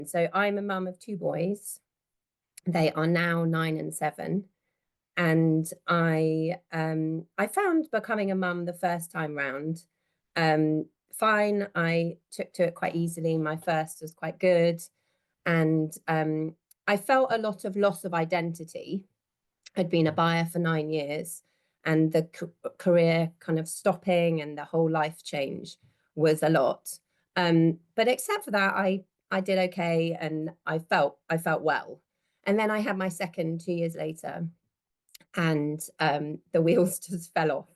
So I'm a mum of two boys. They are now 9 and 7. And I found becoming a mum the first time round fine. I took to it quite easily. My first was quite good. And I felt a lot of loss of identity. I'd been a buyer for 9 years, and the career kind of stopping and the whole life change was a lot. But except for that, I did okay, and I felt well. And then I had my second 2 years later, and the wheels just fell off.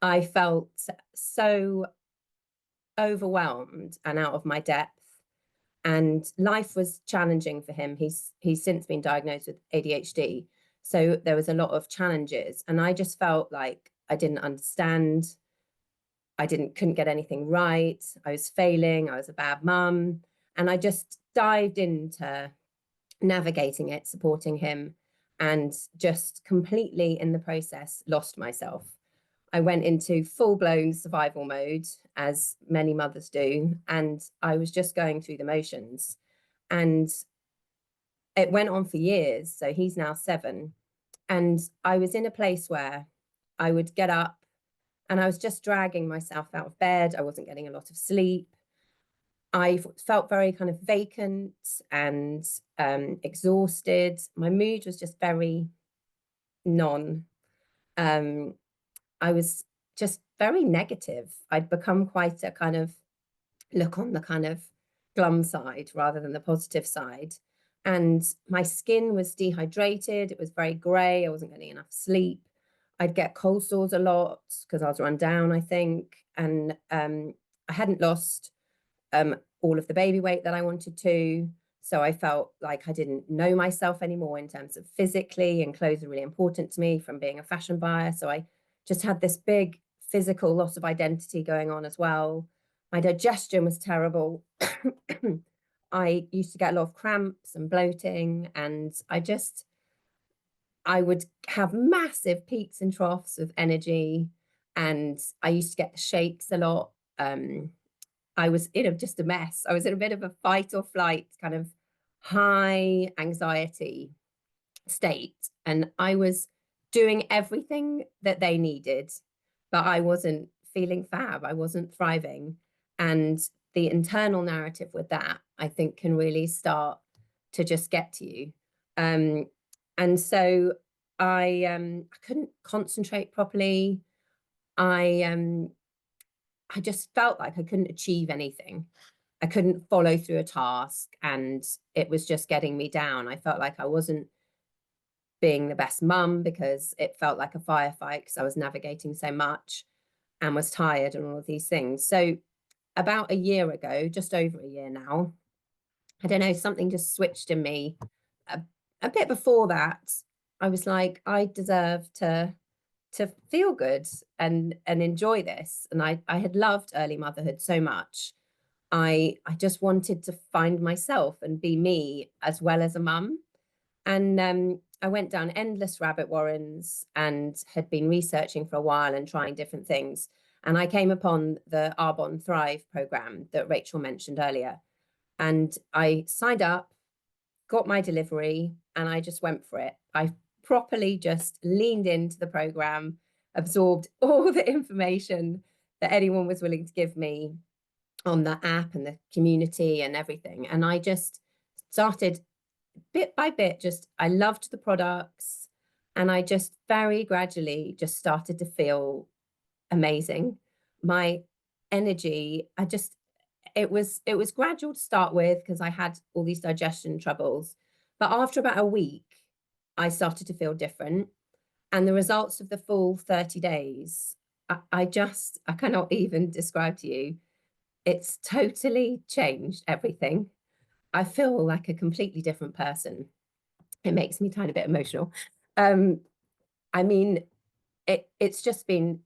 I felt so overwhelmed and out of my depth, and life was challenging for him. He's since been diagnosed with ADHD, so there was a lot of challenges, and I just felt like I didn't understand. I didn't couldn't get anything right. I was failing. I was a bad mum, and I just dived into navigating it, supporting him, and just completely in the process lost myself. I went into full-blown survival mode, as many mothers do, and I was just going through the motions. And it went on for years. So he's now 7. And I was in a place where I would get up and I was just dragging myself out of bed. I wasn't getting a lot of sleep. I felt very kind of vacant and exhausted. My mood was just very non. Um, I was just very negative. I'd become quite a kind of look on the kind of glum side rather than the positive side. And my skin was dehydrated. It was very grey. I wasn't getting enough sleep. I'd get cold sores a lot because I was run down, I think. And I hadn't lost all of the baby weight that I wanted to. So I felt like I didn't know myself anymore in terms of physically, and clothes are really important to me from being a fashion buyer. So I just had this big physical loss of identity going on as well. My digestion was terrible. I used to get a lot of cramps and bloating, and I would have massive peaks and troughs of energy, and I used to get the shakes a lot. I was in just a mess. I was in a bit of a fight or flight kind of high anxiety state, and I was doing everything that they needed, but I wasn't feeling fab. I wasn't thriving. And the internal narrative with that, I think, can really start to just get to you. And so I couldn't concentrate properly. I I just felt like I couldn't achieve anything. I couldn't follow through a task, and it was just getting me down. I felt like I wasn't being the best mum because it felt like a firefight because I was navigating so much and was tired and all of these things. So about a year ago, just over a year now, I don't know, something just switched in me. A, a bit before that, I was like, I deserve to feel good and enjoy this. And I had loved early motherhood so much. I just wanted to find myself and be me as well as a mum. And I went down endless rabbit warrens and had been researching for a while and trying different things. And I came upon the Arbonne Thrive program that Rachel mentioned earlier. And I signed up, got my delivery, and I just went for it. I properly just leaned into the program, absorbed all the information that anyone was willing to give me on the app and the community and everything. And I just started bit by bit, just I loved the products, and I just very gradually just started to feel amazing. My energy, it was gradual to start with because I had all these digestion troubles. But after about a week, I started to feel different. And the results of the full 30 days, I cannot even describe to you. It's totally changed everything. I feel like a completely different person. It makes me a tiny bit emotional. Um, I mean, it's just been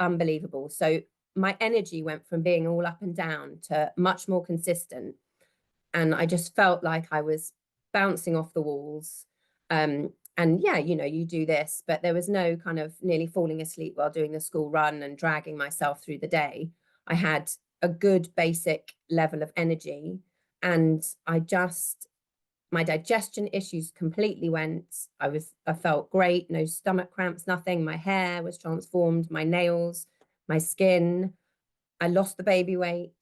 unbelievable. So my energy went from being all up and down to much more consistent. And I just felt like I was bouncing off the walls. And yeah, you do this, but there was no kind of nearly falling asleep while doing the school run and dragging myself through the day. I had a good basic level of energy. And my digestion issues completely went. I felt great, no stomach cramps, nothing. My hair was transformed, my nails, my skin. I lost the baby weight.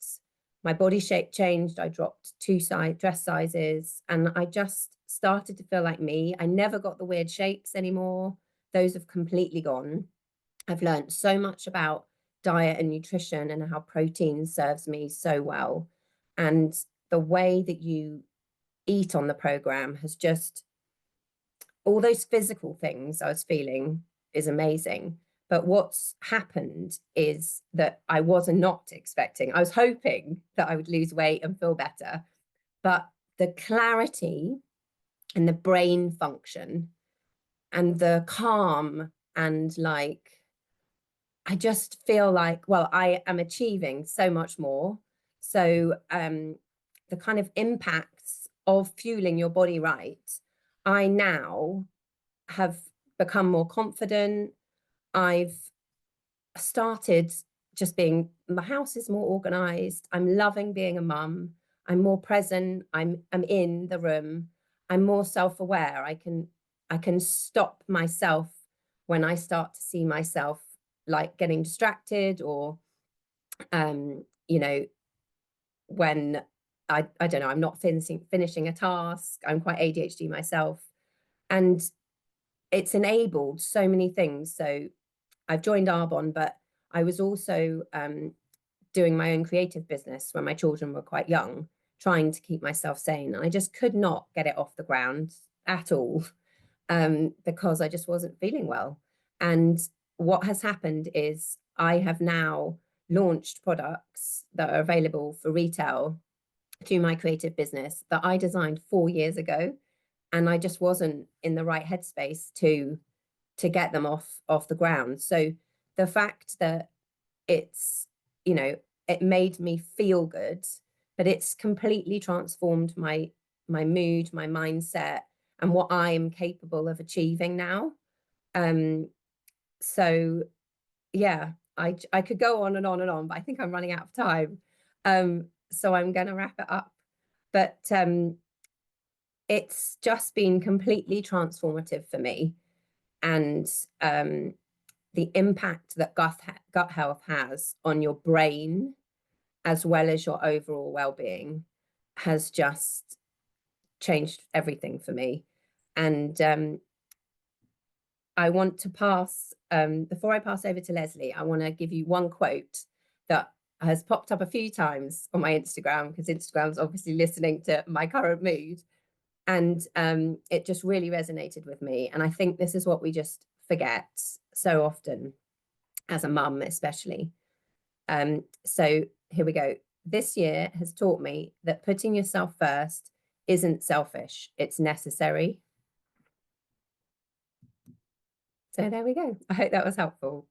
My body shape changed. I dropped 2 dress sizes, and I just started to feel like me. I never got the weird shapes anymore. Those have completely gone. I've learned so much about diet and nutrition and how protein serves me so well. And the way that you eat on the program has just, all those physical things I was feeling is amazing. But what's happened is that I was not expecting. I was hoping that I would lose weight and feel better, but the clarity and the brain function and the calm and like, I just feel like, well, I am achieving so much more. So the kind of impacts of fueling your body right, I now have become more confident. I've started just being, my house is more organized. I'm loving being a mum. I'm more present. I'm in the room. I'm more self-aware. I can stop myself when I start to see myself like getting distracted, or you know, when I don't know, I'm not finishing a task. I'm quite ADHD myself. And it's enabled so many things. So I've joined Arbonne, but I was also doing my own creative business when my children were quite young, trying to keep myself sane. And I just could not get it off the ground at all, because I just wasn't feeling well. And what has happened is I have now launched products that are available for retail through my creative business that I designed 4 years ago. And I just wasn't in the right headspace to get them off the ground. So the fact that it's, you know, it made me feel good, but it's completely transformed my mood, my mindset, and what I am capable of achieving now. So yeah, I could go on and on and on, but I think I'm running out of time. So I'm going to wrap it up. But it's just been completely transformative for me. And the impact that gut health has on your brain, as well as your overall well-being, has just changed everything for me. And I want to pass, before I pass over to Leslie, I want to give you one quote that has popped up a few times on my Instagram, because Instagram's obviously listening to my current mood. And it just really resonated with me. And I think this is what we just forget so often, as a mum especially. So here we go. This year has taught me that putting yourself first isn't selfish, it's necessary. So there we go. I hope that was helpful.